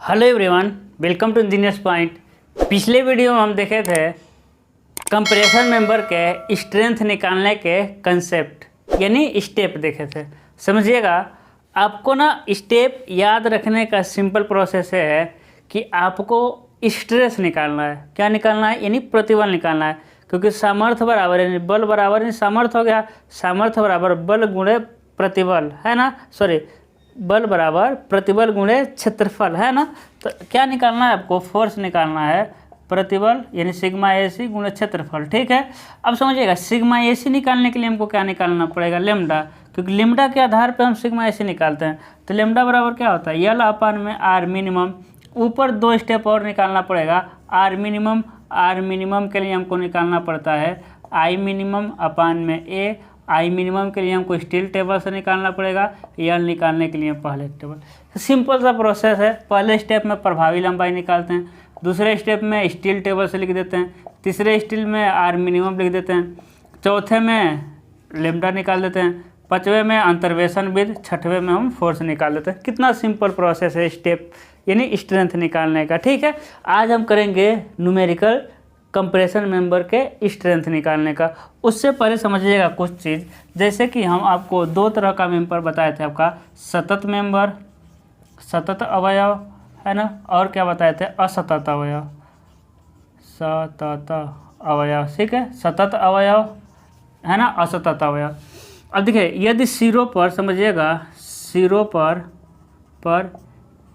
Hello everyone, welcome to engineers point. पिछले video में हम देखे थे कंप्रेशन मेंबर के स्ट्रेंथ निकालने के कंसेप्ट यानी स्टेप देखे थे। समझिएगा, आपको ना स्टेप याद रखने का सिंपल प्रोसेस है कि आपको स्ट्रेस निकालना है। क्या निकालना है? यानी प्रतिबल निकालना है, क्योंकि सामर्थ्य बराबर यानी बल बराबर यानी सामर्थ्य हो गया, सामर्थ्य बराबर बल गुणे प्रतिबल है ना, सॉरी बल बराबर प्रतिबल गुणे क्षेत्रफल है ना। तो क्या निकालना है आपको? फोर्स निकालना है, प्रतिबल यानी सिग्मा AC गुणे क्षेत्रफल। ठीक है, अब समझिएगा सिग्मा AC निकालने के लिए हमको क्या निकालना पड़ेगा? लेमडा, क्योंकि लेमडा के आधार पे हम सिग्मा AC निकालते हैं। तो लेमडा बराबर क्या होता है? यल अपान में आर मिनिमम। ऊपर दो स्टेप और निकालना पड़ेगा, आर मिनिमम। आर मिनिमम के लिए हमको निकालना पड़ता है आई मिनिमम अपान में ए। आई मिनिमम के लिए हमको स्टील टेबल से निकालना पड़ेगा, यल निकालने के लिए पहले टेबल। सिंपल सा प्रोसेस है। पहले स्टेप में प्रभावी लंबाई निकालते हैं, दूसरे स्टेप में स्टील टेबल से लिख देते हैं, तीसरे स्टील में आर मिनिमम लिख देते हैं, चौथे में लेमडा निकाल देते हैं, पाँचवें में अंतर्वेशन विद, छठवें में हम फोर्स निकाल देते हैं। कितना सिंपल प्रोसेस है स्टेप यानी स्ट्रेंथ निकालने का। ठीक है, आज हम करेंगे न्यूमेरिकल कंप्रेशन मेंबर के स्ट्रेंथ निकालने का। उससे पहले समझिएगा कुछ चीज़, जैसे कि हम आपको दो तरह का मेंबर बताए थे, आपका सतत मेंबर, सतत अवयव है ना, और क्या बताए थे? असतत अवयव, सतत अवयव। ठीक है, सतत अवयव है ना, असतत अवयव। अब देखिए, यदि सिरों पर समझिएगा, सिरों पर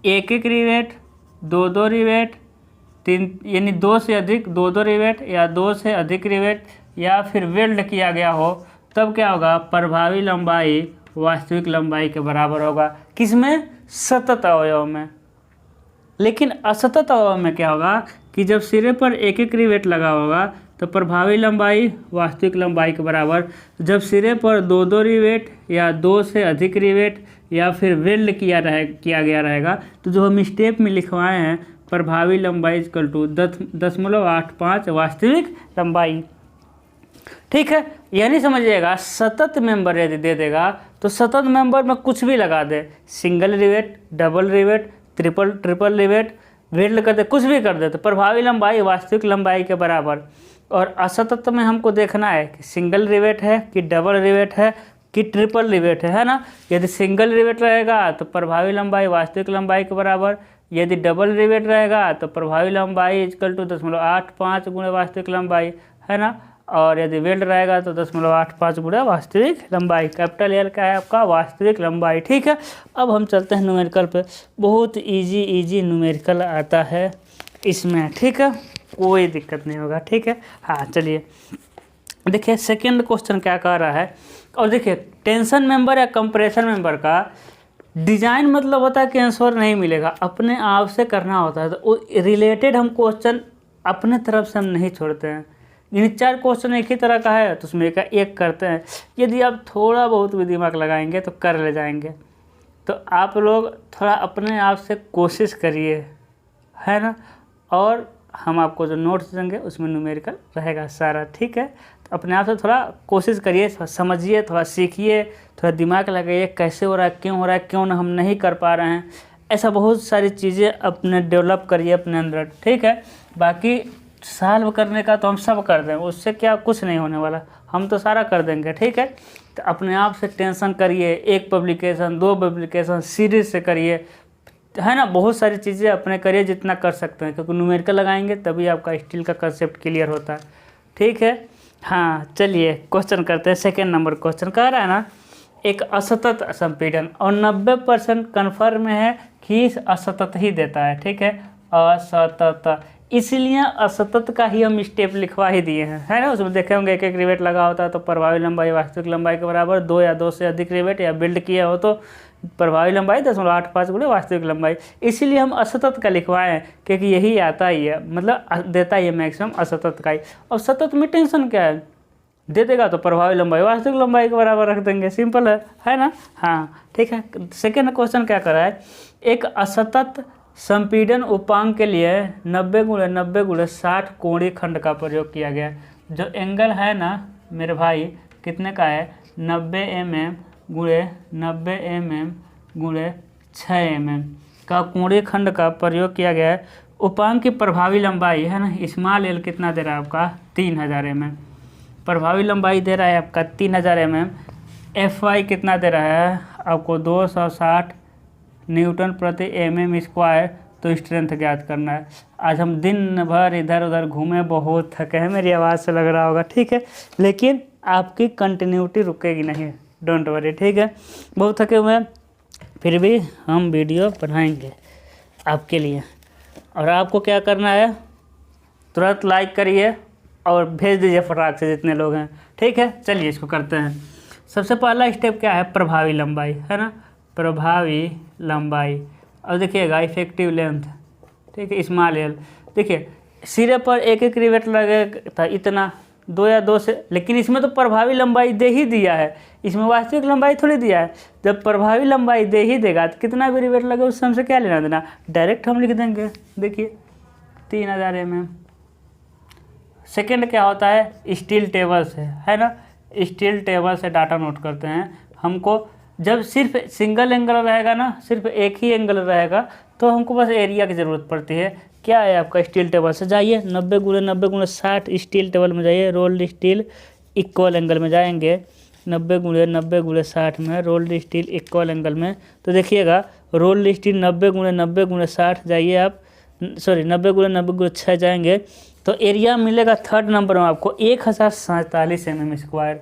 एक रिवेट, दो रिवेट, तीन यानी दो से अधिक, दो रिवेट या दो से अधिक रिवेट या फिर वेल्ड किया गया हो, तब क्या होगा? प्रभावी लंबाई वास्तविक लंबाई के बराबर होगा। किसमें? सतत अवयव में। लेकिन असतत अवयव में क्या होगा कि जब सिरे पर एक रिवेट लगा होगा तो प्रभावी लंबाई वास्तविक लंबाई के बराबर। जब सिरे पर दो रिवेट या दो से अधिक रिवेट या फिर वेल्ड किया गया रहेगा, तो जो हम स्टेप में लिखवाए हैं प्रभावी लंबाई इक्वल टू 10.85 वास्तविक लंबाई। ठीक है, यानी समझिएगा सतत मेंबर यदि दे देगा तो सतत मेंबर में कुछ भी लगा दे, single rivet, double rivet, triple rivet, weld कर दे, कुछ भी कर दे, तो प्रभावी लंबाई वास्तविक लंबाई के बराबर। और असतत में हमको देखना है कि सिंगल रिवेट है कि डबल रिवेट है कि ट्रिपल रिवेट है ना। यदि सिंगल रिवेट रहेगा तो प्रभावी लंबाई वास्तविक लंबाई के बराबर, यदि डबल रिवेट रहेगा तो प्रभावी लंबाई इक्वल टू 10.85 गुणे वास्तविक लंबाई है ना। और यदि वेल्ड रहेगा तो 10.85 गुणे वास्तविक लंबाई। कैपिटल एल का है आपका वास्तविक लंबाई। ठीक है, अब हम चलते हैं न्यूमेरिकल पे। बहुत इजी न्यूमेरिकल आता है इसमें। ठीक है, कोई दिक्कत नहीं होगा। ठीक है, हाँ चलिए देखिए सेकेंड क्वेश्चन क्या कह रहा है। और देखिए टेंशन मेंबर या कंप्रेशन मेंबर का डिजाइन मतलब होता है कि आंसर नहीं मिलेगा, अपने आप से करना होता है। तो रिलेटेड हम क्वेश्चन अपने तरफ से हम नहीं छोड़ते हैं। यानी 4 क्वेश्चन एक ही तरह का है तो उसमें एक करते हैं। यदि आप थोड़ा बहुत भी दिमाग लगाएंगे तो कर ले जाएंगे। तो आप लोग थोड़ा अपने आप से कोशिश करिए है ना, और हम आपको जो नोट्स देंगे उसमें न्यूमेरिकल रहेगा सारा। ठीक है, तो अपने आप से थोड़ा कोशिश करिए, थोड़ा समझिए, थोड़ा सीखिए, थोड़ा दिमाग लगाइए, कैसे हो रहा है, क्यों हो रहा है, क्यों ना हम नहीं कर पा रहे हैं। ऐसा बहुत सारी चीज़ें अपने डेवलप करिए अपने अंदर। ठीक है, बाकी सॉल्व करने का तो हम सब कर दें, उससे क्या कुछ नहीं होने वाला, हम तो सारा कर देंगे। ठीक है, तो अपने आप से टेंशन करिए, 1 पब्लिकेशन 2 पब्लिकेशन सीरीज से करिए है ना। बहुत सारी चीज़ें अपने करिए जितना कर सकते हैं, क्योंकि न्यूमेरिकल लगाएंगे तभी आपका स्टील का कंसेप्ट क्लियर होता है। ठीक है, हाँ चलिए क्वेश्चन करते हैं। सेकेंड नंबर क्वेश्चन कह रहा है ना, एक असतत संपीड़न और 90% कन्फर्म है कि असतत ही देता है। ठीक है, असतत, इसलिए असतत का ही हम स्टेप लिखवा ही दिए हैं है ना। उसमें देखे होंगे एक रिवेट लगा होता है तो प्रभावी लंबाई वास्तविक लंबाई के बराबर, 2 या 2 से अधिक रिवेट या बिल्ड किया हो तो प्रभावी लंबाई 10.85 गुणे वास्तविक लंबाई। इसीलिए हम असतत का लिखवाए हैं, क्योंकि यही आता ही है, मतलब देता ही है मैक्सिमम असतत का ही। और सतत में टेंशन क्या है? दे देगा तो प्रभावी लंबाई वास्तविक लंबाई के बराबर रख देंगे, सिंपल है ना। हाँ ठीक है, सेकेंड क्वेश्चन क्या कर रहा है, एक असतत संपीड़न उपांग के लिए 90 गुणे 60 कोणीय खंड का प्रयोग किया गया। जो एंगल है ना मेरे भाई कितने का है? 90 mm गुणे 90 mm गुणे 6 mm का कोणीय खंड का प्रयोग किया गया है। उपांग की प्रभावी लंबाई है ना, स्मॉल एल कितना दे रहा है आपका 3000 mm, प्रभावी लंबाई दे रहा है आपका 3000 mm। एफ वाई कितना दे रहा है आपको 260 न्यूटन प्रति mm स्क्वायर। तो स्ट्रेंथ ज्ञात करना है। आज हम दिन भर इधर उधर घूमे, बहुत थके हैं, मेरी आवाज़ से लग रहा होगा, ठीक है, लेकिन आपकी कंटिन्यूटी रुकेगी नहीं, डोंट वरी, ठीक है। बहुत थके हुए हैं, फिर भी हम वीडियो बनाएंगे आपके लिए। और आपको क्या करना है, तुरंत लाइक करिए और भेज दीजिए फटाक से जितने लोग हैं, ठीक है। चलिए इसको करते हैं। सबसे पहला स्टेप क्या है, प्रभावी लंबाई, है ना, प्रभावी लंबाई। अब देखिएगा इफेक्टिव लेंथ, ठीक है, स्मॉल एल। देखिए सिरे पर एक एक रिवेट लगेगा था इतना, 2 या 2 से, लेकिन इसमें तो प्रभावी लंबाई दे ही दिया है, इसमें वास्तविक लंबाई थोड़ी दिया है। जब प्रभावी लंबाई दे ही देगा तो कितना भी रिवेट लगे उससे हमसे क्या लेना देना, डायरेक्ट हम लिख देंगे। देखिए 3000 mm। सेकेंड क्या होता है, स्टील टेबल से, है ना, स्टील टेबल से डाटा नोट करते हैं। हमको जब सिर्फ सिंगल एंगल रहेगा ना, सिर्फ एक ही एंगल रहेगा, तो हमको बस एरिया की ज़रूरत पड़ती है। क्या है आपका स्टील टेबल से, जाइए 90 × 90 × 60 स्टील टेबल में जाइए, रोल्ड स्टील इक्वल एंगल में जाएंगे, 90 × 90 × 60 में रोल्ड स्टील इक्वल एंगल में। तो देखिएगा रोल्ड स्टील 90 × 90 × 60 जाइए आप, सॉरी 90 × 90 × 6 जाएंगे, तो एरिया मिलेगा थर्ड नंबर में आपको 1047 mm स्क्वायर,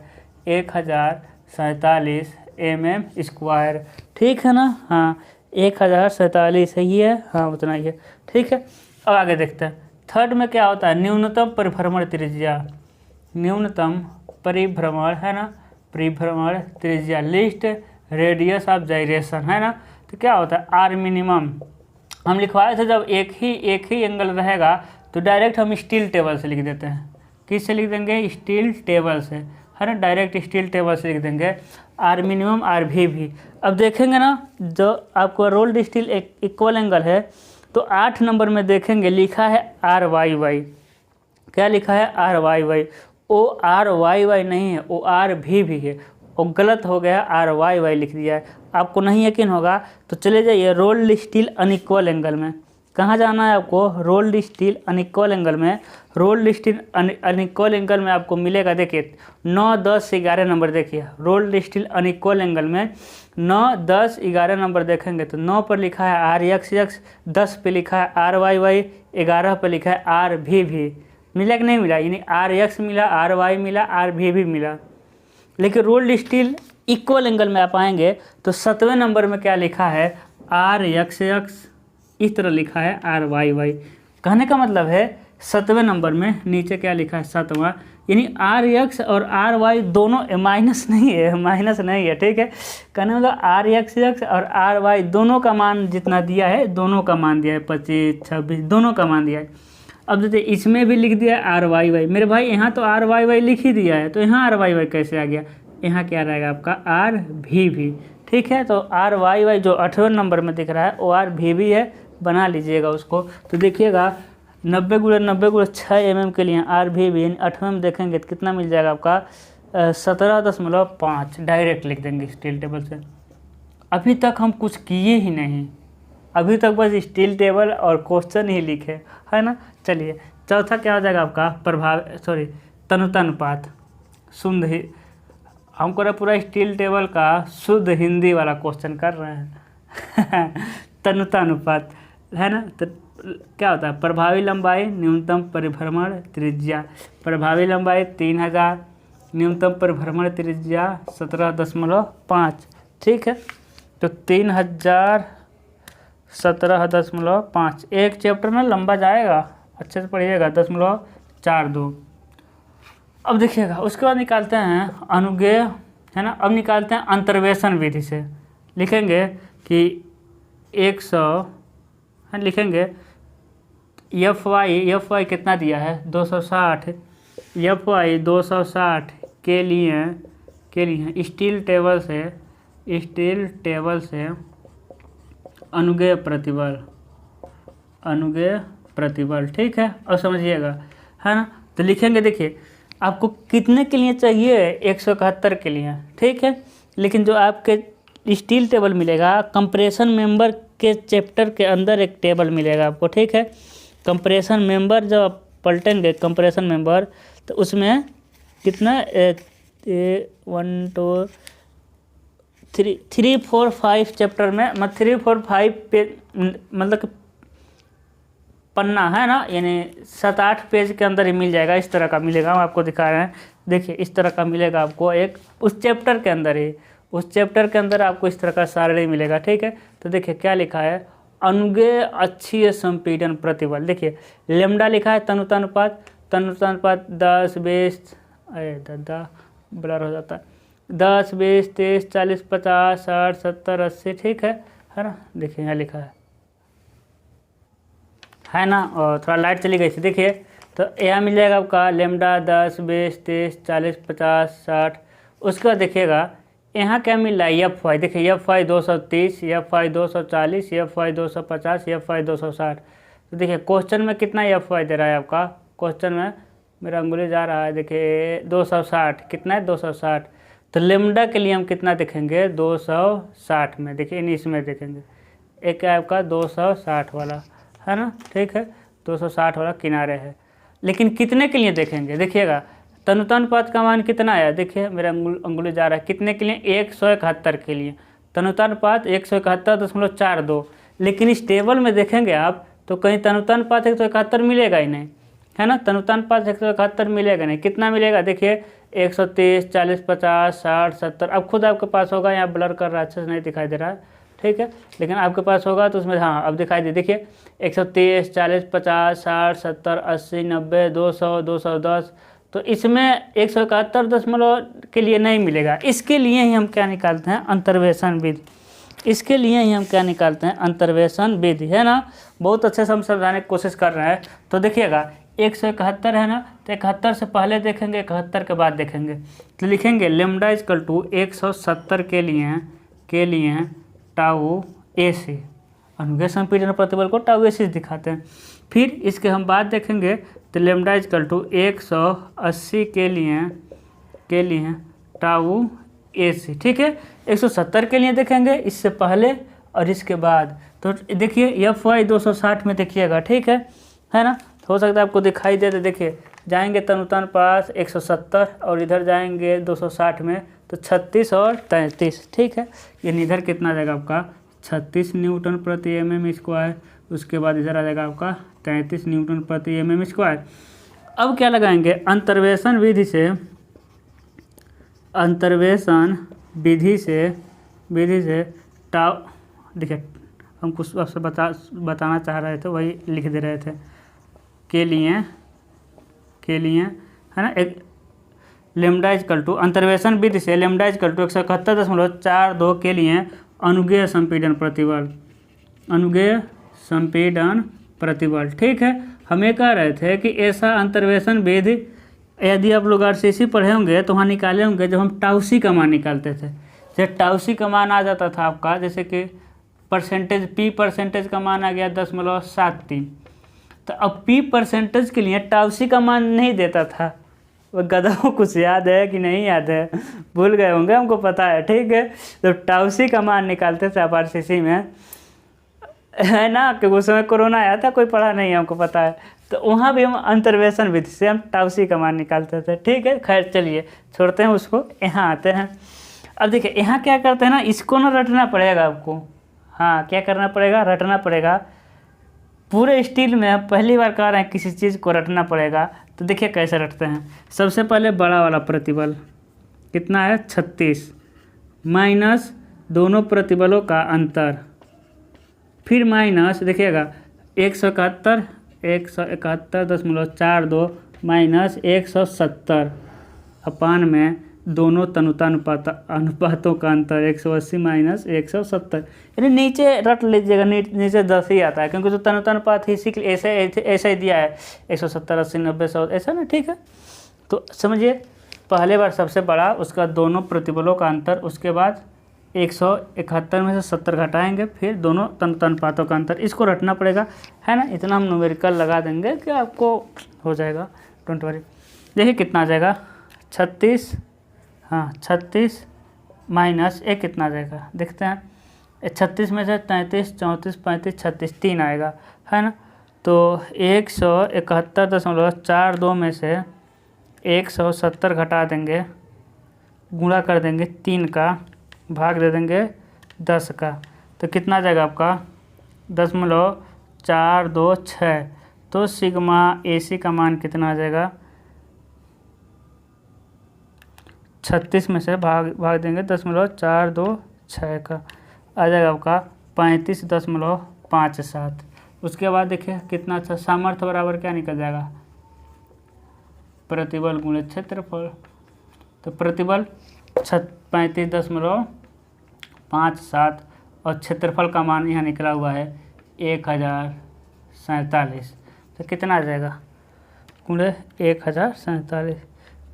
1047 mm स्क्वायर, ठीक है ना। हाँ 1047 सही है, हाँ उतना ही है, ठीक है। अब आगे देखते हैं थर्ड में क्या होता है, न्यूनतम परिभ्रमण त्रिज्या, न्यूनतम परिभ्रमण, है ना, परिभ्रमण त्रिज्या, लिस्ट रेडियस ऑफ जाइरेशन, है ना। तो क्या होता है, आर मिनिमम हम लिखवाए थे, जब एक ही एंगल रहेगा तो डायरेक्ट हम स्टील टेबल से लिख देते हैं। किससे लिख देंगे, स्टील टेबल से, है ना, डायरेक्ट स्टील टेबल से लिख देंगे, आर मिनिमम आर भी। अब देखेंगे ना, जो आपको रोल्ड स्टील इक्वल एंगल है, तो 8 नंबर में देखेंगे लिखा है आर वाई वाई। क्या लिखा है, R Y Y. O R Y Y नहीं है, ओ आर भी है, वो गलत हो गया, आर वाई वाई लिख दिया है। आपको नहीं यकीन होगा तो चले जाइए रोल्ड स्टील अनइक्वल एंगल में। कहाँ जाना है आपको, रोल्ड स्टील अनइक्वल एंगल में। रोल्ड स्टील अनइक्वल एंगल में आपको मिलेगा, देखिए 9, 10, 11 नंबर। देखिए रोल्ड स्टील अनइक्वल एंगल में 9, 10, 11 नंबर देखेंगे तो 9 पर लिखा है आर एक्स एक्स, 10 पे लिखा है आर वाई वाई, 11 पर लिखा है आर भी। मिला कि नहीं मिला, यानी आर एक्स मिला, आर वाई मिला, आर भी मिला। लेकिन रोल्ड स्टील इक्वल एंगल में आप आएंगे तो 7वें नंबर में क्या लिखा है, आर एक्स एक्स, इस तरह लिखा है आर वाई वाई। कहने का मतलब है 7वें नंबर में नीचे क्या लिखा है, 7वां, यानी आर एक्स और आर वाई दोनों माइनस नहीं है, ठीक है। कहने का मतलब आर एक्स एक्स और आर वाई दोनों का मान जितना दिया है, दोनों का मान दिया है, 25, 26 दोनों का मान दिया है। अब देखिए इसमें भी लिख दिया है आर वाई वाई। मेरे भाई यहाँ तो आर वाई वाई लिख ही दिया है, तो यहाँ आर वाई वाई कैसे आ गया, यहाँ क्या रहेगा आपका आर भी, ठीक है। तो आर वाई वाई जो 8वें नंबर में दिख रहा है वो आर भी है, बना लीजिएगा उसको। तो देखिएगा 90 × 90 × 6 mm के लिए आर भी 8वें में देखेंगे तो कितना मिल जाएगा आपका 17.5, डायरेक्ट लिख देंगे स्टील टेबल से। अभी तक हम कुछ किए ही नहीं, अभी तक बस स्टील टेबल और क्वेश्चन ही लिखे, है ना। चलिए चौथा क्या हो जाएगा आपका, तनुता अनुपात, शुद्ध ही हमको पूरा स्टील टेबल का शुद्ध हिंदी वाला क्वेश्चन कर रहे हैं तनुता अनुपात, है ना। तो क्या होता है, प्रभावी लंबाई न्यूनतम परिभ्रमण त्रिज्या, प्रभावी लंबाई 3000, न्यूनतम परिभ्रमण त्रिज्या 17.5, ठीक है। तो 3000 17.5, एक चैप्टर में लंबा जाएगा, अच्छे से पढ़िएगा, 0.42। अब देखिएगा उसके बाद निकालते हैं अनुगेय, है ना। अब निकालते हैं अंतर्वेशन विधि से। लिखेंगे कि 100, लिखेंगे एफ वाई कितना दिया है 260, एफ वाई 260 के लिए स्टील टेबल से अनुगेय प्रतिबल, ठीक है। और समझिएगा, है ना। तो लिखेंगे, देखिए आपको कितने के लिए चाहिए, 171 के लिए, ठीक है। लेकिन जो आपके स्टील टेबल मिलेगा कंप्रेशन मेंबर के चैप्टर के अंदर एक टेबल मिलेगा आपको, ठीक है। कंप्रेशन मेंबर जब आप पलटेंगे कंप्रेशन मेंबर, तो उसमें कितना 1 2 3 4 5 चैप्टर में, मतलब 3 4 5 पेज, मतलब कि पन्ना है ना, यानी 7-8 पेज के अंदर ही मिल जाएगा। इस तरह का मिलेगा, हम आपको दिखा रहे हैं। देखिए इस तरह का मिलेगा आपको एक, उस चैप्टर के अंदर ही, उस चैप्टर के अंदर आपको इस तरह का सारणी मिलेगा, ठीक है। तो देखिए क्या लिखा है, अनुगे अक्षीय संपीड़न प्रतिबल। देखिए लेमडा लिखा है, तनुतानुपात, तनुतानुपात 10 20, अरे दादा ब्लर हो जाता है, 10 20 30 40 50 60 70 80, ठीक है ना। देखिए यहाँ लिखा है ना, और थोड़ा लाइट चली गई थी। देखिए तो यहाँ मिल जाएगा आपका लेमडा 10 20 30 40 50 60। उसके बाद देखिएगा यहाँ क्या मिल रहा है, एफ वाई। देखिए F Y 230, F Y 240, F Y 250, F Y 260। तो देखिए क्वेश्चन में कितना एफ वाई दे रहा है आपका, क्वेश्चन में मेरा अंगुली जा रहा है, देखिए 260, कितना है 260। तो लेमडा के लिए हम कितना देखेंगे 260 में, देखिए इसमें देखेंगे एक है आपका 260 वाला, है ना, ठीक है 260 वाला किनारे है। लेकिन कितने के लिए देखेंगे, देखिएगा तनुतानुपात का मान कितना है, देखिए मेरा अंगुली जा रहा है कितने के लिए, 171 के लिए। तनुतानुपात 171.42। लेकिन इस टेबल में देखेंगे आप तो कहीं तनुतानुपात 171 मिलेगा ही नहीं, है ना। तनुतानुपात 171 मिलेगा नहीं, कितना मिलेगा देखिए 130 40 50 60 70। अब खुद आपके पास होगा, यहाँ ब्लर कर रहा है, अच्छे से नहीं दिखाई दे रहा है, ठीक है, लेकिन आपके पास होगा तो उसमें हाँ अब दिखाई दे। देखिए 130 40 50 60 70 80 90 200 210। तो इसमें 171 के लिए नहीं मिलेगा। इसके लिए ही हम क्या निकालते हैं, अंतर्वेशन विधि। इसके लिए ही हम क्या निकालते हैं, अंतर्वेशन विधि, है ना। बहुत अच्छे से हम समझाने की कोशिश कर रहे हैं। तो देखिएगा 171 है ना, तो 71 से पहले देखेंगे, 71 के बाद देखेंगे। तो लिखेंगे लेमडा इजकल टू 170 के लिए टाउ ए सी, अनुगे संपीड़न प्रतिबल को टाउ ए सी दिखाते हैं। फिर इसके हम बाद देखेंगे तो लेमडा इजकल टू 180 के लिए टाउ ए सी, ठीक है। 170 के लिए देखेंगे, इससे पहले और इसके बाद। तो देखिए एफ वाई 260 में देखिएगा, ठीक है ना। हो सकता है आपको दिखाई दे, तो देखिए जाएंगे तनुतानुपात 170 और इधर जाएंगे 260 में, तो 36 और 33, ठीक है। यानी इधर कितना आ जाएगा आपका 36 न्यूटन प्रति एमएम स्क्वायर। उसके बाद इधर आ जाएगा आपका 33 न्यूटन प्रति एमएम स्क्वायर। अब क्या लगाएंगे, अंतर्वेशन विधि से टाउ, देखिए हम कुछ आपसे बताना चाह रहे थे, वही लिख दे रहे थे, के लिए है ना। एक लेमडा इजकल टू अंतर्वेशन विधि से लेमडा इजकल टू 171.42 के लिए अनुगेय संपीड़न प्रतिबल, ठीक है। हम ये कह रहे थे कि ऐसा अंतर्वेशन विधि यदि आप लोग आरसीसी पढ़े होंगे तो वहाँ निकाले होंगे, जब हम टाउसी का मान निकालते थे। जब टाउसी का मान आ जाता था आपका, जैसे कि पी परसेंटेज का मान आ गया 10.73। तो अब पी परसेंटेज के लिए टाउसी का मान नहीं देता था। वो गधा को कुछ याद है कि नहीं याद है, भूल गए होंगे, हमको पता है, ठीक है। तो टाउसी का मान निकालते थे आप आरसीसी में, है ना, कि उस समय कोरोना आया था, कोई पढ़ा नहीं है, हमको पता है। तो वहाँ भी हम अंतर्वेशन विधि से हम टाउसी का मान निकालते थे, ठीक है। खैर चलिए छोड़ते हैं उसको, यहाँ आते हैं। अब देखिए यहाँ क्या करते हैं ना, इसको ना रटना पड़ेगा आपको। हाँ क्या करना पड़ेगा, रटना पड़ेगा। पूरे स्टील में आप पहली बार कह रहे हैं किसी चीज़ को रटना पड़ेगा। तो देखिए कैसे रटते हैं। सबसे पहले बड़ा वाला प्रतिबल कितना है 36 माइनस दोनों प्रतिबलों का अंतर, फिर माइनस देखिएगा 171.42 माइनस 170 अपान में दोनों अनुपातों का अंतर 180 माइनस 170। यानी नीचे रट लीजिएगा, नीचे 10 ही आता है, क्योंकि तो तनुतानुपात ही सीख ऐसा ही दिया है 170 80 90 100 ऐसा ना, ठीक है। तो समझिए पहले बार सबसे बड़ा, उसका दोनों प्रतिबलों का अंतर, उसके बाद 171 में से 70 घटाएंगे, फिर दोनों तनुपातों का अंतर। इसको रटना पड़ेगा, है ना। इतना हम न्यूमेरिकल लगा देंगे कि आपको हो जाएगा, डोंट वरी। देखिए कितना आ जाएगा 36, हाँ 36 माइनस एक कितना आ जाएगा देखते हैं, 36 में से 33, 34, 35, 36 3 आएगा, है ना। तो 171.42 में से 170 घटा देंगे, गुणा कर देंगे 3 का, भाग दे देंगे 10 का, तो कितना आ जाएगा आपका 0.426। तो सिग्मा AC का मान कितना आ जाएगा, 36 में से भाग देंगे 0.426 का, आ जाएगा आपका 35.57। उसके बाद देखिए कितना अच्छा सामर्थ्य बराबर क्या निकल जाएगा, प्रतिबल गुणे क्षेत्रफल। तो प्रतिबल 35.57 और क्षेत्रफल का मान यहाँ निकला हुआ है 1047। तो कितना आ जाएगा गुणे 1047,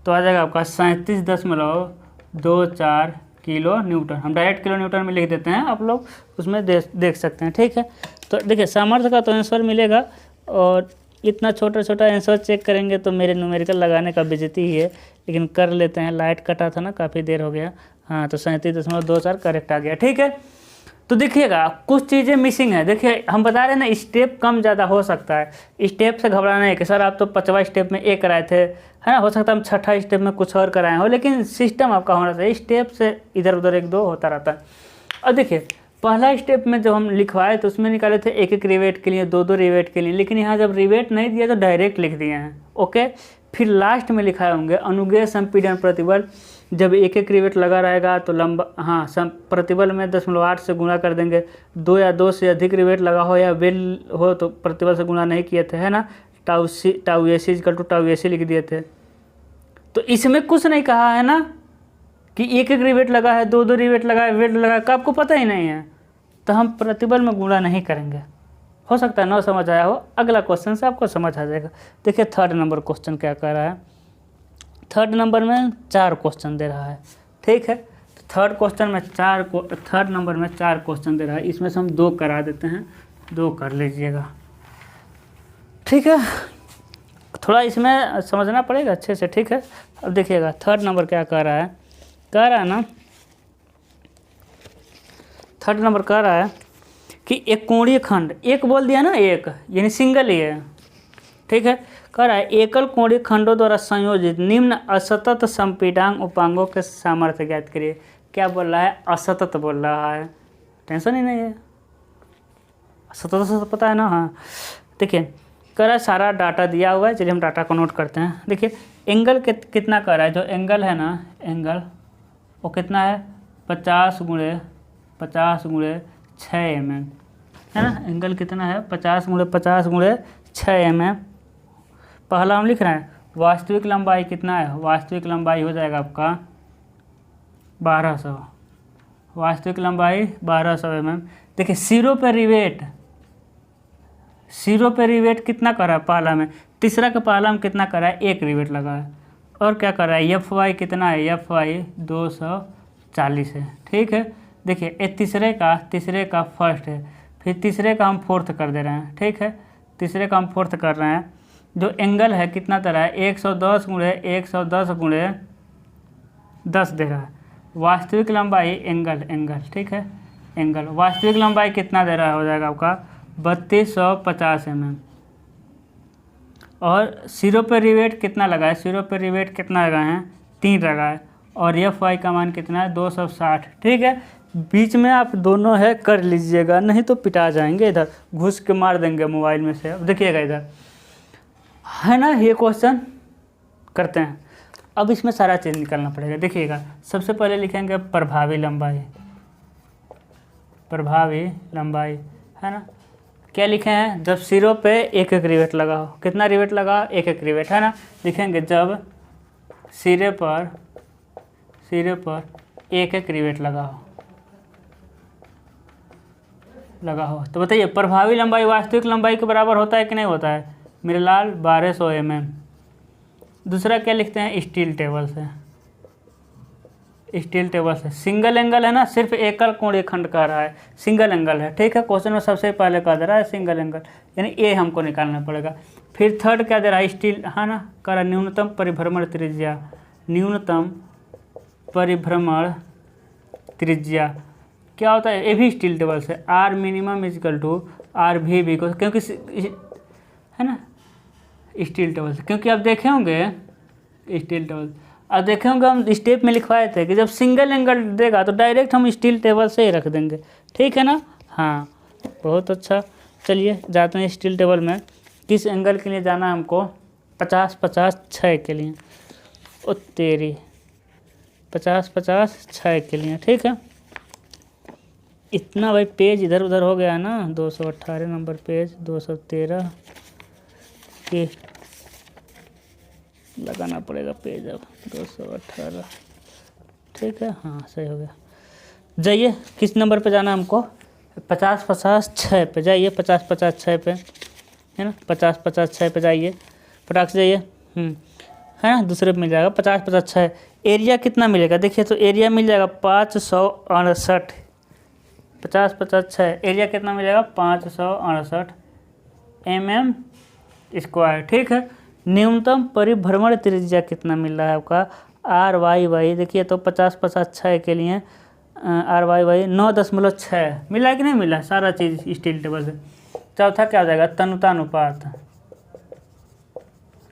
तो आ जाएगा आपका 37.24 किलो न्यूटन। हम डायरेक्ट किलो न्यूटन में लिख देते हैं, आप लोग उसमें देख सकते हैं, ठीक है। तो देखिए सामर्थ्य का तो आंसर मिलेगा, और इतना छोटा छोटा आंसर चेक करेंगे तो मेरे न्यूमेरिकल लगाने का बेइज्जती ही है, लेकिन कर लेते हैं। लाइट कटा था ना, काफ़ी देर हो गया। हाँ, तो 37.24 करेक्ट आ गया, ठीक है। तो देखिएगा कुछ चीज़ें मिसिंग है। देखिए हम बता रहे हैं ना, स्टेप कम ज़्यादा हो सकता है, स्टेप से घबराना है कि सर आप तो 5वां स्टेप में एक कराए थे, है ना, हो सकता है हम 6ठा स्टेप में कुछ और कराए हो, लेकिन सिस्टम आपका होना चाहिए, स्टेप से इधर उधर 1-2 होता रहता है। और देखिए पहला स्टेप में जब हम लिखवाए तो उसमें निकाले थे 1-1 रिवेट के लिए, 2-2 रिवेट के लिए, लेकिन यहाँ जब रिवेट नहीं दिया तो डायरेक्ट लिख दिए हैं, ओके। फिर लास्ट में लिखाए होंगे अनुग्रह संपीड़न प्रतिबल, जब 1-1 रिवेट लगा रहेगा तो लंबा, हाँ, प्रतिबल में 0.8 से गुणा कर देंगे। 2 या 2 से अधिक रिवेट लगा हो या बेल हो तो प्रतिबल से गुणा नहीं किए थे, है ना। Tau AC equal to tau AC लिख दिए थे। तो इसमें कुछ नहीं कहा है ना कि 1-1 रिवेट लगा है, 2-2 रिवेट लगा है, वेट लगा है, का आपको पता ही नहीं है, तो हम प्रतिबल में गुणा नहीं करेंगे। हो सकता है ना समझ आया हो, अगला क्वेश्चन से आपको समझ आ जाएगा। देखिए 3rd नंबर क्वेश्चन क्या कह रहा है। 3rd नंबर में 4 क्वेश्चन दे रहा है, ठीक है। तो 3rd नंबर में 4 क्वेश्चन दे रहा है, इसमें से हम 2 करा देते हैं, 2 कर लीजिएगा, ठीक है। थोड़ा इसमें समझना पड़ेगा अच्छे से, ठीक है। अब देखिएगा 3rd नंबर क्या कह रहा है, ना 3rd नंबर कह रहा है कि एक कोणीय खंड, एक बोल दिया ना, एक यानी सिंगल ही है, ठीक है। कह रहा है एकल कोणीय खंडों द्वारा संयोजित निम्न असतत संपीडांक उपांगों के सामर्थ्य ज्ञात करिए। क्या बोल रहा है, असतत बोल रहा है, टेंशन ही नहीं है, असतत से पता है ना। हाँ देखिए कह रहा है सारा डाटा दिया हुआ है, चलिए हम डाटा को नोट करते हैं। देखिए एंगल कितना कर रहा है, जो एंगल है ना, एंगल वो कितना है 50 × 6 mm, है ना। एंगल कितना है 50 × 50 × 6 mm। पहला हम लिख रहे हैं वास्तविक लंबाई कितना है, वास्तविक लंबाई हो जाएगा आपका 1200, वास्तविक लंबाई 1200 mm। देखिए सिरों पर रिवेट कितना कर रहा है पहला में, तीसरा का पहला में कितना कर रहा है, 1 रिवेट लगा है। और क्या कर रहा है, FY कितना है, FY 240 है, ठीक है। देखिए ये तीसरे का फर्स्ट है, फिर तीसरे का हम फोर्थ कर दे रहे हैं, ठीक है। तीसरे का हम फोर्थ कर रहे हैं। जो एंगल है कितना दे रहा है, 110 × 110 × 10 दे रहा है। वास्तविक लंबाई एंगल, ठीक है, एंगल वास्तविक लंबाई कितना दे रहा है, हो जाएगा आपका 3250 mm। और सिरों पर रिवेट कितना लगा है, सिरों पर रिवेट कितना लगा है, 3 लगा है। और FY का मान कितना है 260, ठीक है। बीच में आप दोनों है कर लीजिएगा, नहीं तो पिटा जाएंगे, इधर घुस के मार देंगे मोबाइल में से। अब देखिएगा इधर है ना, ये क्वेश्चन करते हैं। अब इसमें सारा चीज़ निकालना पड़ेगा। देखिएगा सबसे पहले लिखेंगे प्रभावी लंबाई, है ना। क्या लिखे हैं, जब सिरों पे 1-1 रिवेट लगा हो, कितना रिवेट लगा, 1-1 रिवेट, है ना। लिखेंगे जब सिरे पर 1-1 रिवेट लगा हो, तो बताइए प्रभावी लंबाई वास्तविक लंबाई के बराबर होता है कि नहीं होता है मेरे लाल, 1200 mm। दूसरा क्या लिखते हैं, स्टील टेबल से सिंगल एंगल है ना, सिर्फ एकल कोणीय खंड कह रहा है, सिंगल एंगल है, ठीक है। क्वेश्चन में सबसे पहले कह दे रहा है सिंगल एंगल, यानी ये हमको निकालना पड़ेगा। फिर 3rd क्या दे रहा है, स्टील, है ना, कह रहा न्यूनतम परिभ्रमण त्रिज्या क्या होता है, ये भी स्टील टेबल से, R minimum is equal to R भी को, क्योंकि है ना स्टील टेबल से, क्योंकि आप देखे होंगे स्टील टेबल, अब देखे होंगे हम स्टेप में लिखवाए थे कि जब सिंगल एंगल देगा तो डायरेक्ट हम स्टील टेबल से ही रख देंगे, ठीक है ना। हाँ बहुत अच्छा, चलिए जाते हैं स्टील टेबल में। किस एंगल के लिए जाना है हमको, 50 50 6 के लिए, ओ तेरी 50 50 6 के लिए, ठीक है। इतना भाई पेज इधर उधर हो गया ना, 218 नंबर पेज, 213 के लगाना पड़ेगा पेज, अब 218, ठीक है। हाँ सही हो गया। जाइए किस नंबर पे जाना है हमको, 50 50 6 पे जाइए, 50 50 6 पे, है ना, 50 50 6 पे जाइए, फटाक से जाइए, है ना, दूसरे पे मिल जाएगा 50 50 6। एरिया कितना मिलेगा, देखिए तो एरिया मिल जाएगा 568, 50 50 6 एरिया कितना मिलेगा 568 mm स्क्वायर, ठीक है। न्यूनतम परिभ्रमण त्रिज्या कितना मिल रहा है आपका, आर वाई वाई, देखिए तो 50 50 6 के लिए आर वाई वाई 9.6 मिला है कि नहीं मिला, सारा चीज़ स्टील टेबल से। चौथा क्या हो जाएगा, तनुता अनुपात,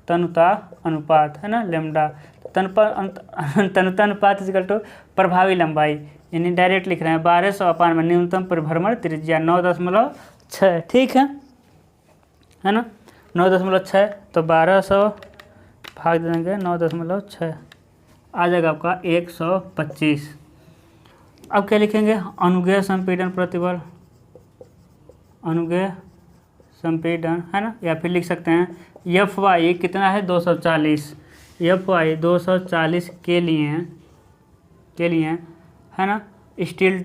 तनुता अनुपात है ना, लेमडा, तनुता अनुपात इक्वल टू प्रभावी लंबाई, यानी डायरेक्ट लिख रहे हैं 1200 में न्यूनतम परिभ्रमण त्रिज्या 9.6, ठीक है ना, 9.6, तो 1200 भाग देंगे 9.6, आ जाएगा आपका 125। अब क्या लिखेंगे, अनुगेय संपीड़न प्रतिबल, अनुगेय संपीड़न, है ना, या फिर लिख सकते हैं एफ वाई कितना है 240, एफ वाई 240 के लिए है ना, स्टील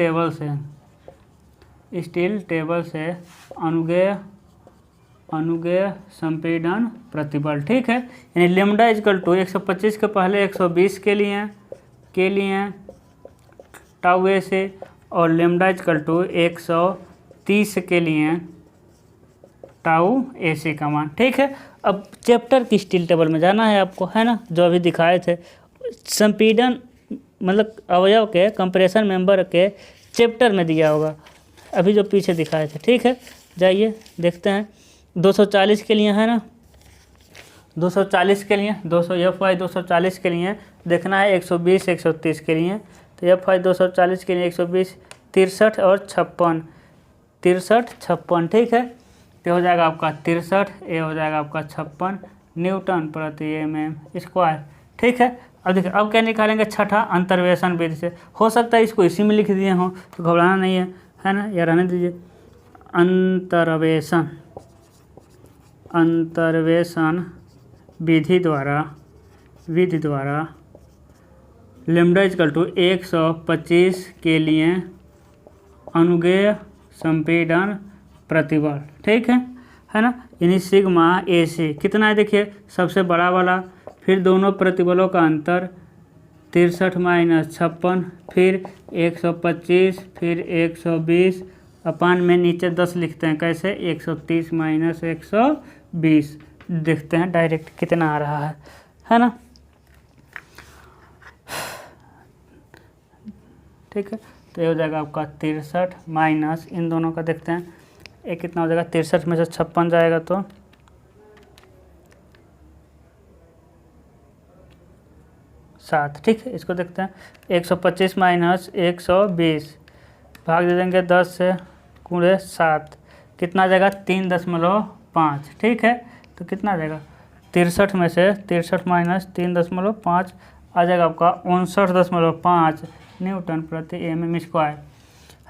टेबल से अनुगेय संपीड़न प्रतिबल, ठीक है। यानी लेमडा इजकल टू 125 के पहले 120 के लिए टाउ ए से, और लेमडा इजकल टू 130 के लिए टाउ ए सी का मान, ठीक है। अब चैप्टर की स्टील टेबल में जाना है आपको, है ना, जो अभी दिखाए थे संपीड़न मतलब अवयव के कंप्रेशन मेंबर के चैप्टर में दिया होगा, अभी जो पीछे दिखाए थे, ठीक है। जाइए देखते हैं 240 के लिए, है ना, 240 के लिए 200 एफ वाई 240 के लिए देखना है 120 130 के लिए, तो एफ वाई 240 के लिए 120 63 और 56 56, ठीक है। तो हो जाएगा आपका 63, ये हो जाएगा आपका 56 न्यूटन प्रति एम स्क्वायर, ठीक है। अब देखिए अब क्या निकालेंगे, छठा अंतर्वेशन विधि से, हो सकता है इसको इसी में लिख दिए हों तो घबराना नहीं है ना, या रहने दीजिए। अंतर्वेशन विधि द्वारा लेमडा इक्वल टू 125 के लिए अनुगेय संपीड़न प्रतिबल, ठीक है ना, यानी सिग्मा ए सी कितना है, देखिए सबसे बड़ा वाला, फिर दोनों प्रतिबलों का अंतर 63 माइनस 56, फिर 125, फिर 120 अपान में नीचे 10 लिखते हैं, कैसे 130 माइनस 120, देखते हैं डायरेक्ट कितना आ रहा है ना, ठीक है। तो ये हो जाएगा आपका 63 माइनस इन दोनों का देखते हैं, एक कितना हो जाएगा, 63 में से 56 जाएगा तो 7, ठीक है। इसको देखते हैं 125 माइनस 120 भाग दे देंगे 10 से, गुणे 7 कितना आ जाएगा 3.5, ठीक है। तो कितना आ जाएगा 63 में से 63 माइनस 3.5 आ जाएगा आपका 59.5 न्यूटन प्रति एम स्क्वायर।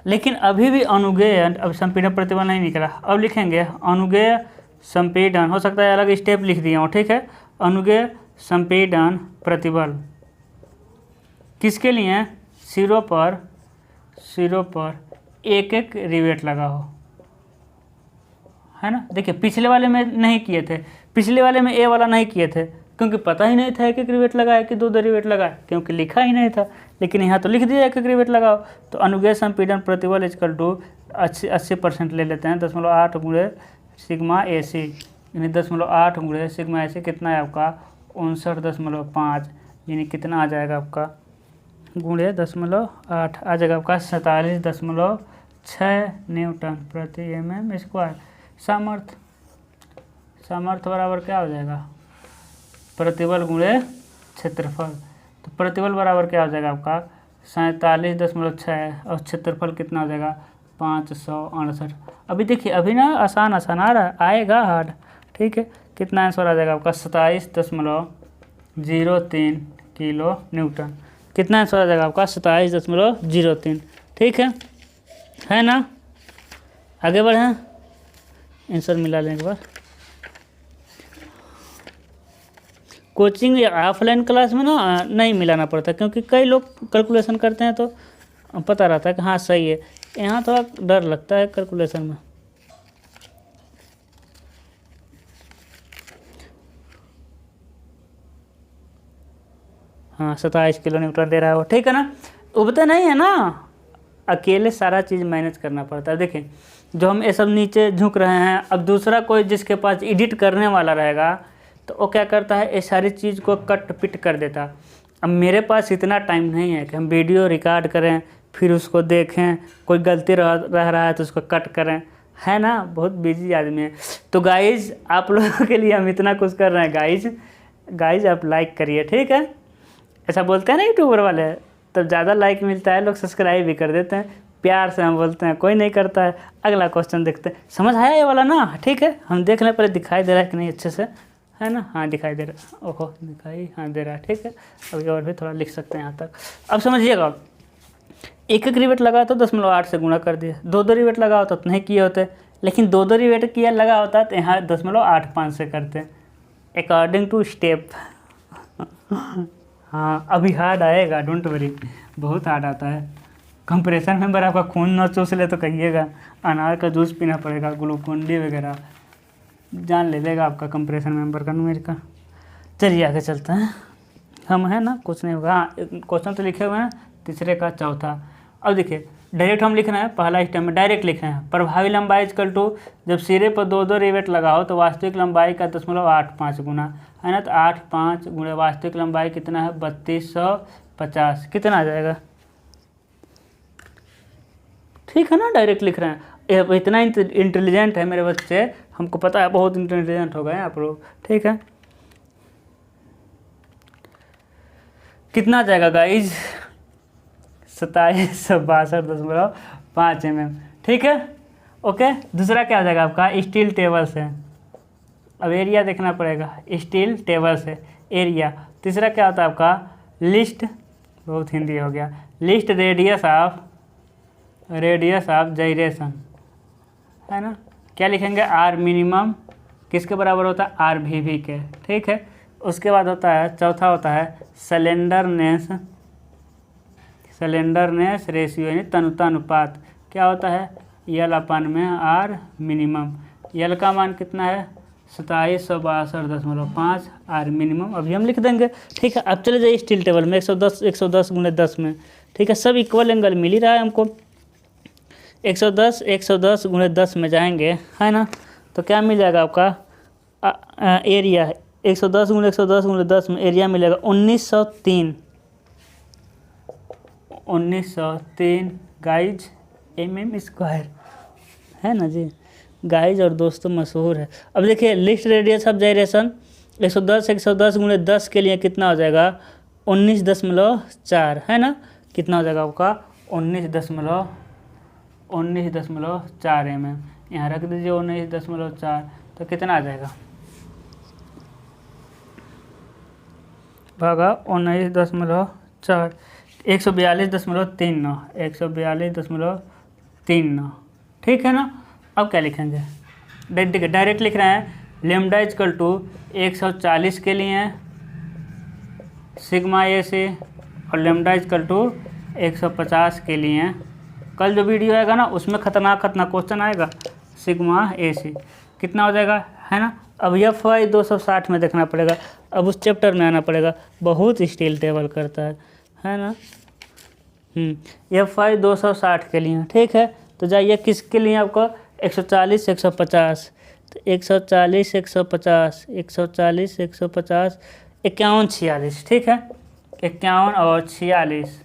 लेकिन अभी भी अनुगेय, अब संपीड़न प्रतिबल नहीं निकला, अब लिखेंगे अनुगेय संपीड़न, हो सकता है अलग स्टेप लिख दिया हूँ, ठीक है। अनुगेय संपीड़न प्रतिबल किसके लिए, सिरों पर एक एक रिवेट लगा हो, है ना। देखिए पिछले वाले में नहीं किए थे, पिछले वाले में ए वाला नहीं किए थे क्योंकि पता ही नहीं था एक एक रिवेट लगाए कि दो रिवेट लगाए, क्योंकि लिखा ही नहीं था। लेकिन यहाँ तो लिख दिया एक एक रिवेट लगाओ। तो अनुगेय संपीड़न प्रतिबल इक्वल टू 80% ले लेते हैं, 0.8 गुणे सिग्मा ए सी, यानी 0.8 गुणे सिग्मा ए सी कितना है आपका 59.5, यानी कितना आ जाएगा आपका गुणे 0.8 आ जाएगा आपका 47.6 न्यूटन प्रति mm स्क्वायर। सामर्थ्य बराबर क्या हो जाएगा, प्रतिबल गुणे क्षेत्रफल। तो प्रतिबल बराबर क्या हो जाएगा आपका 47.6 और क्षेत्रफल कितना हो जाएगा 568। अभी देखिए अभी ना आसान आ रहा है, आएगा हार्ड। ठीक है, कितना आंसर आ जाएगा आपका 27.03 किलो न्यूटन। कितना आंसर आ जाएगा आपका 27.03। ठीक है ना। आगे बढ़ें, आंसर मिला लें एक बार। कोचिंग या ऑफलाइन क्लास में ना नहीं मिलाना पड़ता, क्योंकि कई लोग कैलकुलेशन करते हैं तो पता रहता है कि हाँ सही है। यहाँ थोड़ा डर लगता है कैलकुलेशन में। हाँ 27 किलो न्यूटन दे रहा है वो। ठीक है ना, उबते नहीं है ना, अकेले सारा चीज़ मैनेज करना पड़ता है। देखिए जो हम ये सब नीचे झुक रहे हैं, अब दूसरा कोई जिसके पास एडिट करने वाला रहेगा तो वो क्या करता है, ये सारी चीज़ को कट पिट कर देता। अब मेरे पास इतना टाइम नहीं है कि हम वीडियो रिकॉर्ड करें फिर उसको देखें, कोई गलती रह रहा है तो उसको कट करें, है ना, बहुत बिजी आदमी है। तो गाइज आप लोगों के लिए हम इतना कुछ कर रहे हैं। गाइज आप लाइक करिए, ठीक है। ऐसा बोलते हैं ना यूट्यूबर वाले, तब ज़्यादा लाइक मिलता है, लोग सब्सक्राइब भी कर देते हैं। प्यार से हम बोलते हैं, कोई नहीं करता है। अगला क्वेश्चन देखते हैं, समझ आया ये वाला ना। ठीक है, हम देख लें पहले दिखाई दे रहा है कि नहीं अच्छे से, है ना। हाँ दिखाई दे रहा है, ओहो दिखाई हाँ दे रहा है। ठीक है, अभी और भी थोड़ा लिख सकते हैं यहाँ तक। अब समझिएगा, एक रिवेट लगा तो 0.8 से गुणा कर दिया, 2 रिवेट लगा होता तो नहीं किए होते, लेकिन 2 रिवेट किया लगा होता तो यहाँ 0.85 से करते, अकॉर्डिंग टू स्टेप। हाँ अभी हार्ड आएगा, डोंट वरी, बहुत हार्ड आता है। कंप्रेशन मेंबर आपका खून न चूस ले तो कहिएगा, अनार का जूस पीना पड़ेगा, ग्लूकोन डी वगैरह, जान ले लेगा आपका कंप्रेशन मेंबर का न्यूमेरिकल। चलिए आगे चलते हैं, हम है ना कुछ नहीं होगा। हाँ क्वेश्चन तो लिखे हुए हैं तीसरे का चौथा। अब देखिए डायरेक्ट हम लिख रहे हैं, पहला स्टेप में डायरेक्ट लिख रहे हैं, प्रभावी लंबाई इक्वल टू, जब सिरे पर 2 रिवेट लगाओ तो वास्तविक लंबाई का 0.85 गुना, है ना। तो 85 गुणे वास्तविक लंबाई कितना है 3250, कितना आ जाएगा। ठीक है ना, डायरेक्ट लिख रहे हैं। इतना इंटेलिजेंट है मेरे बच्चे, हमको पता है बहुत इंटेलिजेंट हो गए आप लोग। ठीक है, कितना आ जाएगा गाइज 2762.5 mm। ठीक है, ओके। दूसरा क्या हो जाएगा आपका स्टील टेबल से, अब एरिया देखना पड़ेगा, स्टील टेबल से एरिया। तीसरा क्या होता है आपका लिस्ट, बहुत हिंदी हो गया, लिस्ट रेडियस ऑफ जाइरेशन, है ना। क्या लिखेंगे आर मिनिमम किसके बराबर होता है आर वी वी के। ठीक है, उसके बाद होता है चौथा होता है स्लेंडरनेस रेशियो, यानी तनुता अनुपात। क्या होता है यल अपन में आर मिनिमम, यल का मान कितना है 2762.5 आर मिनिमम, अभी हम लिख देंगे। ठीक है, अब चले जाइए स्टील टेबल में 110 गुणे 10 में। ठीक है, सब इक्वल एंगल मिल ही रहा है हमको। 110 गुणे 10 में जाएंगे, है ना, तो क्या मिल जाएगा आपका एरिया 110 गुणे 10 में एरिया मिलेगा 1903 गाइज mm स्क्वायर, है ना जी। गाइज और दोस्तों मशहूर है। अब देखिए लिस्ट रेडियस ऑफ जाइरेशन 110 गुणे 10 के लिए कितना हो जाएगा 19.4, है ना। कितना हो जाएगा आपका 19.4 mm। यहाँ रख दीजिए 19.4, तो कितना आ जाएगा भागा 19.4, 142.39। ठीक है ना। अब क्या लिखेंगे, डायरेक्ट लिख रहे हैं लेमडा इक्वल टू 140 के लिए सिग्मा ए से, और लेमडा इक्वल टू 150 के लिए। कल जो वीडियो आएगा ना उसमें खतरनाक क्वेश्चन आएगा सिग्मा ए से, कितना हो जाएगा, है ना। अब FY 260 में देखना पड़ेगा, अब उस चैप्टर में आना पड़ेगा, बहुत स्टील टेबल करता है ना। FY 260 के लिए। ठीक है, तो जाइए किसके लिए आपको 140 150, तो 140 150 51 46। ठीक है, 51 और 46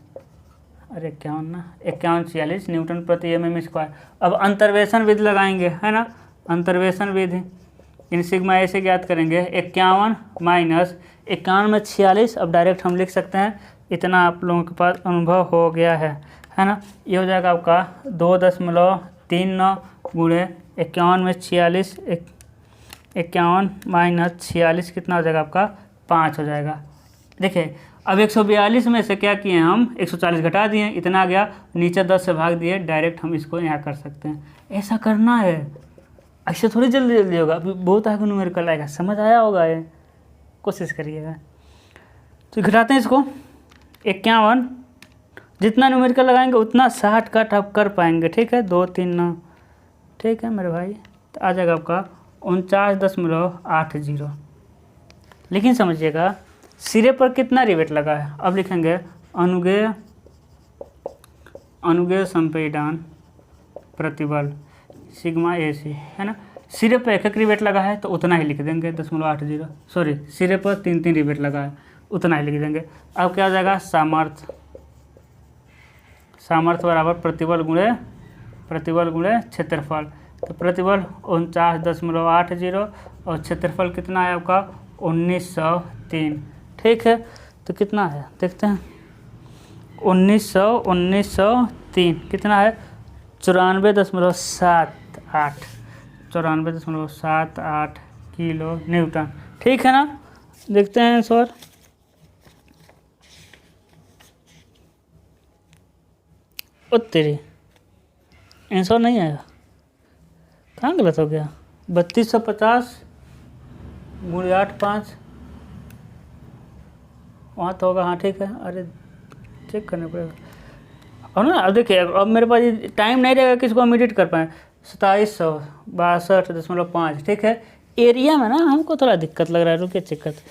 अरे 51 ना, 5146 न्यूटन प्रति एमएम स्क्वायर। अब अंतर्वेशन विधि लगाएंगे, है ना, अंतर्वेशन विधि इन सिग्मा ए से ज्ञात करेंगे। 51 माइनस 51 में 46, अब डायरेक्ट हम लिख सकते हैं, इतना आप लोगों के पास अनुभव हो गया है ना। ये हो जाएगा आपका 2.39 गुणे 51 में 46, 51 माइनस 46 कितना हो जाएगा आपका 5 हो जाएगा। देखिए अब 142 में से क्या किए हम, 140 घटा दिए, इतना आ गया, नीचे 10 से भाग दिए, डायरेक्ट हम इसको यहाँ कर सकते हैं। ऐसा करना है, ऐसे थोड़ी जल्दी जल्दी होगा, अभी बहुत आगे न्यूमेरिकल आएगा, समझ आया होगा, ये कोशिश करिएगा। तो घटाते हैं इसको, 51 जितना न्यूमेरिकल लगाएंगे उतना 60 कट आप कर पाएंगे, ठीक है, 2 3 9, ठीक है मेरे भाई। तो आ जाएगा आपका 49.80। लेकिन समझिएगा सिरे पर कितना रिवेट लगा है। अब लिखेंगे अनुगेय संपीड़न प्रतिबल सिग्मा ए सी, है ना। सिरे पर एक रिवेट लगा है तो उतना ही लिख देंगे 0.80, सॉरी सिरे पर 3 रिवेट लगा है उतना ही लिख देंगे। अब क्या हो जाएगा, सामर्थ्य बराबर प्रतिबल गुणे क्षेत्रफल। तो प्रतिबल 49.80 और क्षेत्रफल कितना है आपका 1903, ठीक है। तो कितना है देखते हैं, 1903 कितना है 94.78 किलो न्यूटन, ठीक है ना। देखते हैं सर, तेरी आंसर नहीं आया, कहाँ गलत हो गया, 3250 गुणे 85 वहाँ तो होगा, हाँ ठीक है। अरे चेक करना पड़ेगा, और ना अब देखिए, अब मेरे पास टाइम नहीं रहेगा कि इसको हम एडिट कर पाएँ। 2762.5, ठीक है। एरिया में ना हमको थोड़ा दिक्कत लग रहा है, रुकिए चेक करते।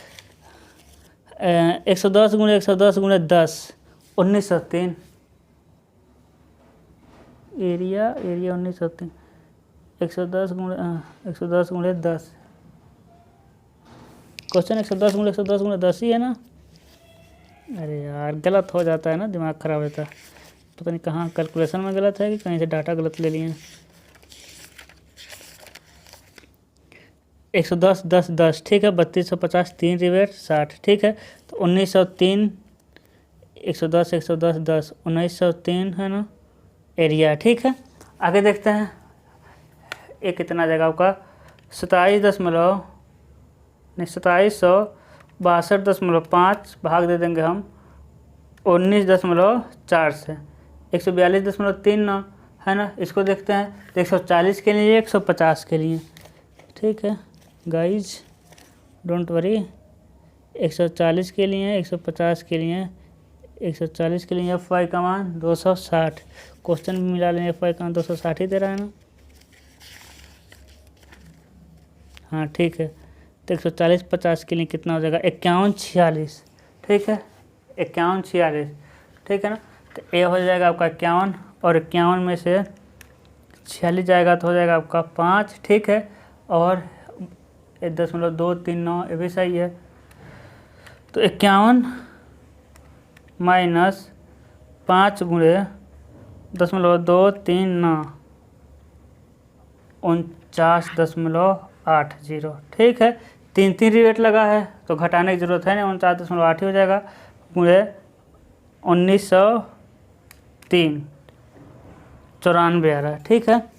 110 गुणे 10 1903 एरिया 1903, 110 गुणे 10, क्वेश्चन 110 गुणे 10 ही है ना। अरे यार गलत हो जाता है ना, दिमाग खराब रहता है, पता नहीं कहाँ कैलकुलेशन में गलत है कि कहीं से डाटा गलत ले लिए हैं। 110 10 10, ठीक है, 3250 3 रिवेट 60, ठीक है। तो 1903 110 10 1903 है ना एरिया, ठीक है। आगे देखते हैं, एक कितना जाएगा आपका 2762.5 भाग दे देंगे हम 19.4 से, 142.39 है ना। इसको देखते हैं, 140 के लिए 150 के लिए, ठीक है गाइज, डोंट वरी। 140 के लिए 150 के लिए, 140 के लिए एफ वाई का मान 260, क्वेश्चन भी मिला लेंगे, एफ वाई का मान 260 ही दे रहा है ना, हाँ ठीक है। तो 140 50 के लिए कितना हो जाएगा 5146, ठीक है, 5146, ठीक है ना। तो ए हो जाएगा आपका 51 और 51 में से 46 जाएगा तो हो जाएगा आपका 5, ठीक है। और 0.239 ये भी सही है। तो 51 माइनस 5 गुणे 0.239 49.80, ठीक है। 3 रिवेट लगा है तो घटाने की जरूरत है नहीं, 49.8 हो जाएगा गुणे 1903 94 आ रहा है, ठीक है।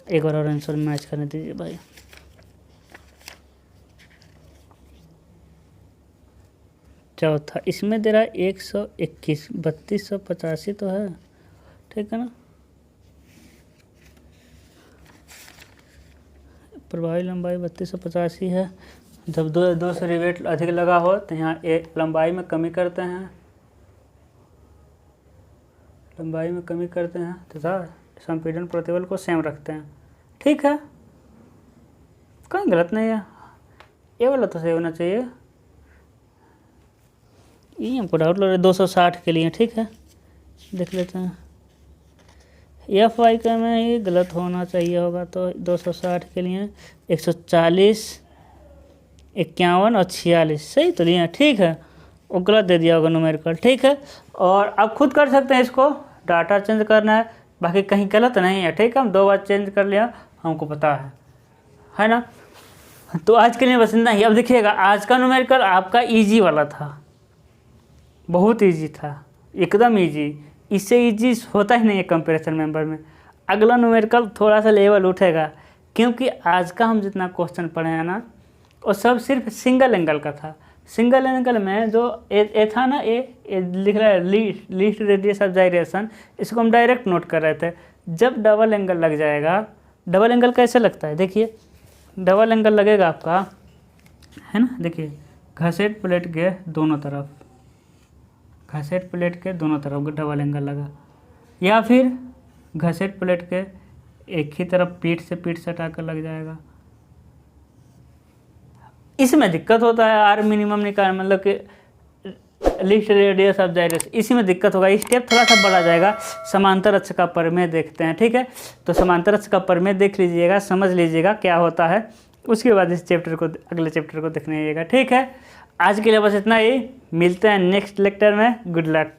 एक बार और आंसर मैच करने दीजिए भाई। चौथा इसमें दे रहा है 121, 3285 तो है, ठीक है ना। प्रभावी लंबाई 3285 है। जब दो से रिवेट अधिक लगा हो तो यहाँ एक लंबाई में कमी करते हैं, तथा संपीड़न प्रतिबल को सेम रखते हैं, ठीक है। कहीं गलत नहीं है, ये वाला तो सही होना चाहिए। ये हमको डाउट लग रहा है 260 के लिए, ठीक है, देख लेते हैं। एफ वाई का में ही गलत होना चाहिए होगा, तो 260 के लिए 140 51 और 46 सही तो लिए, ठीक है। वो गलत दे दिया होगा न्यूमेरिकल, ठीक है। और आप खुद कर सकते हैं इसको, डाटा चेंज करना है, बाकी कहीं गलत नहीं है, ठीक है। हम 2 बार चेंज कर लिया, हमको पता है ना। तो आज के लिए बस इतना ही। अब देखिएगा आज का न्यूमेरिकल आपका इजी वाला था, बहुत इजी था, एकदम इजी, इससे इजी होता ही नहीं है कंपैरिजन मेंबर में। अगला न्यूमेरिकल थोड़ा सा लेवल उठेगा, क्योंकि आज का हम जितना क्वेश्चन पढ़े हैं ना वो सब सिर्फ सिंगल एंगल का था। सिंगल एंगल में जो ए था ना, ए लिख रहा है लीस्ट रेडियस ऑफ जाइरेशन, इसको हम डायरेक्ट नोट कर रहे थे। जब डबल एंगल लग जाएगा, डबल एंगल कैसे लगता है देखिए, डबल एंगल लगेगा आपका, है ना, देखिए घसेट प्लेट के दोनों तरफ, घसेट प्लेट के दोनों तरफ डबल एंगल लगा, या फिर घसेट प्लेट के एक ही तरफ पीठ से हटाकर लग जाएगा। इसमें दिक्कत होता है, आर मिनिमम निकाल, मतलब कि लीस्ट रेडियस ऑफ जाइरेशन, इसी में दिक्कत होगा। स्टेप थोड़ा सा बढ़ा जाएगा। समांतर अक्ष का प्रमेय देखते हैं, ठीक है। तो समांतर अक्ष का प्रमेय देख लीजिएगा, समझ लीजिएगा क्या होता है, उसके बाद इस चैप्टर को, अगले चैप्टर को देखने आइएगा, ठीक है। आज के लिए बस इतना ही, मिलते हैं नेक्स्ट लेक्चर में। Good luck.